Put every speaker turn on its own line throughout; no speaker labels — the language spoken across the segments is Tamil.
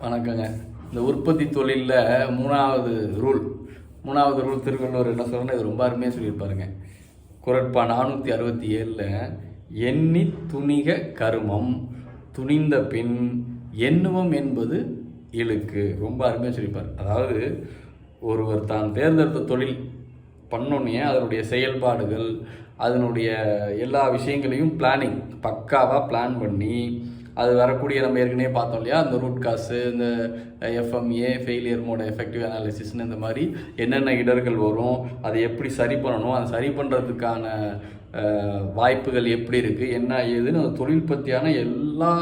வணக்கங்க. இந்த உற்பத்தி தொழிலில் மூணாவது ரூல் திருவள்ளுவர் என்ன சொல்கிறேன்னா இது ரொம்ப அருமையாக சொல்லியிருப்பாருங்க. குறட்பா 467 எண்ணி துணிக கருமம் துணிந்த பின் எண்ணுவம் என்பது இழுக்கு. ரொம்ப அருமையாக சொல்லியிருப்பார். அதாவது ஒருவர் தான் தேர்ந்தெடுத்த தொழில் பண்ணோன்னே அதனுடைய செயல்பாடுகள் அதனுடைய எல்லா விஷயங்களையும் பக்காவாக பிளான் பண்ணி அது வரக்கூடிய நம்ம ஏற்கனவே பார்த்தோம் இல்லையா, அந்த ரூட் காசு, இந்த எஃப்எம்ஏ ஃபெயிலியர் மோட எஃபெக்டிவ் அனாலிசிஸ்னு இந்த மாதிரி என்னென்ன இடர்கள் வரும், அதை எப்படி சரி பண்ணணும், அதை சரி பண்ணுறதுக்கான வாய்ப்புகள் எப்படி இருக்குது, என்ன ஏதுன்னு அந்த தொழில் பற்றியான எல்லா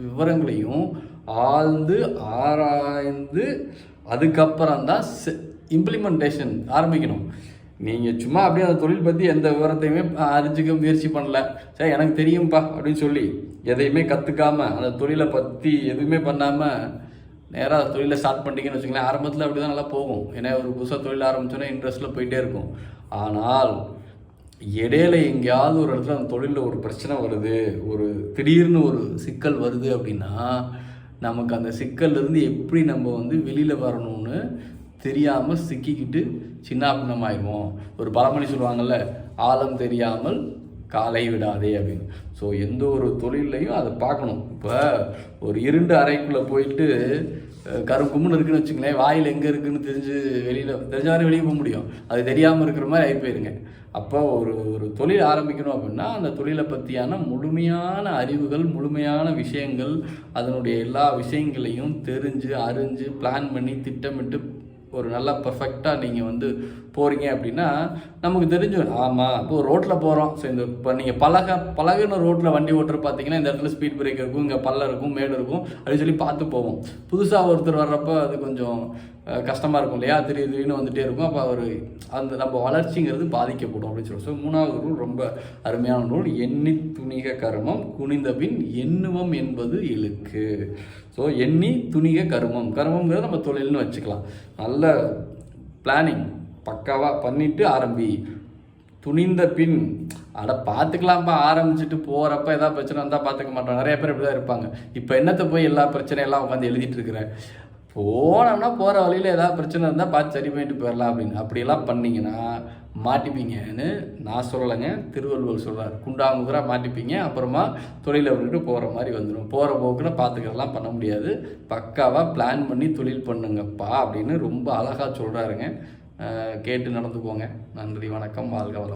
விவரங்களையும் ஆழ்ந்து ஆராய்ந்து அதுக்கப்புறம் தான் இம்ப்ளிமெண்டேஷன் ஆரம்பிக்கணும். நீங்கள் சும்மா அப்படியே அந்த தொழில் பற்றி எந்த விவரத்தையுமே அறிஞ்சிக்க முயற்சி பண்ணல, சரி எனக்கு தெரியும்ப்பா அப்படின்னு சொல்லி எதையுமே கற்றுக்காமல் அந்த தொழிலை பற்றி எதுவுமே பண்ணாமல் நேராக தொழிலை ஸ்டார்ட் பண்ணிட்டீங்கன்னு வச்சுங்களேன், ஆரம்பத்தில் அப்படி தான் நல்லா போகும். ஏன்னா ஒரு புதுசாக தொழில் ஆரம்பிச்சோன்னா இன்ட்ரெஸ்ட்டில் போயிட்டே இருக்கும். ஆனால் இடையில எங்கேயாவது ஒரு இடத்துல அந்த தொழிலில் ஒரு பிரச்சனை வருது, ஒரு திடீர்னு ஒரு சிக்கல் வருது அப்படின்னா நமக்கு அந்த சிக்கல்லேருந்து எப்படி நம்ம வெளியில் வரணும்னு தெரியாமல் சிக்கிக்கிட்டு சின்னாபின்னமாயிடுவோம். ஒரு பழமொழி சொல்லுவாங்கள்ல, ஆழம் தெரியாமல் காலை விடாதே அப்படின்னு. ஸோ எந்த ஒரு தொழிலையும் அதை பார்க்கணும். இப்போ ஒரு இருண்டு அறைக்குள்ளே போயிட்டு கருங்கும்னு இருக்குன்னு வச்சுங்களேன், வாயில் எங்கே இருக்குதுன்னு தெரிஞ்சாலும் வெளியே போக முடியும். அது தெரியாமல் இருக்கிற மாதிரி ஆகி போயிருங்க. அப்போ ஒரு தொழில் ஆரம்பிக்கணும் அப்படின்னா அந்த தொழிலை பற்றியான முழுமையான அறிவுகள், முழுமையான விஷயங்கள், அதனுடைய எல்லா விஷயங்களையும் தெரிஞ்சு அறிஞ்சு பிளான் பண்ணி திட்டமிட்டு ஒரு நல்லா பர்ஃபெக்டாக நீங்கள் போகிறீங்க அப்படின்னா நமக்கு தெரிஞ்சிடும். ஆமாம், இப்போ ரோட்டில் போகிறோம். ஸோ இப்போ நீங்கள் பழகுன ரோட்டில் வண்டி ஓட்டுற பார்த்தீங்கன்னா இந்த இடத்துல ஸ்பீட் பிரேக் இருக்கும், இங்கே பள்ளம் இருக்கும், மேடு இருக்கும் அப்படின்னு சொல்லி பார்த்து போவோம். புதுசாக ஒருத்தர் வர்றப்போ அது கொஞ்சம் கஷ்டமாக இருக்கும் இல்லையா, திடீர்னு வந்துகிட்டே இருக்கும். அப்போ நம்ம வளர்ச்சிங்கிறது பாதிக்கப்படும் அப்படின்னு சொல்லி. ஸோ மூணாவது ரூல் ரொம்ப அருமையான ரூல், எண்ணி துணிக கருமம் குனிந்த பின் எண்ணுவம் என்பது இழுக்கு. ஸோ எண்ணி துணிக கருமங்கிறது நம்ம தொழில்னு வச்சுக்கலாம். நல்ல பிளானிங் பக்காவாக பண்ணிவிட்டு ஆரம்பி. துணிந்த பின் பார்த்துக்கலாம்ப்பா, ஆரம்பிச்சுட்டு போகிறப்ப ஏதாவது பிரச்சனை வந்தால் பார்த்துக்க மாட்டோம். நிறைய பேர் இப்படி தான் இருப்பாங்க. இப்போ என்னத்தை போய் எல்லா பிரச்சனையெல்லாம் உட்காந்து எழுதிட்டு இருக்கிறேன், போனோம்னா போகிற வழியில் ஏதாவது பிரச்சனை இருந்தால் பார்த்து சரி பண்ணிட்டு போயிடலாம் அப்படின்னு. அப்படியெல்லாம் பண்ணிங்கன்னா மாட்டிப்பீங்கன்னு நான் சொல்லலைங்க, திருவள்ளுவர் சொல்கிறார். குண்டாங்குதிராக மாட்டிப்பீங்க. அப்புறமா தொழிலை விட்டுட்டு போகிற மாதிரி வந்துடும். போகிற போக்குன்னு பார்த்துக்கிறதெல்லாம் பண்ண முடியாது. பக்காவாக பிளான் பண்ணி தொழில் பண்ணுங்கப்பா அப்படின்னு ரொம்ப அழகாக சொல்கிறாருங்க. கேட்டு நடந்துக்கோங்க. நன்றி, வணக்கம், வாழ்க வளம்.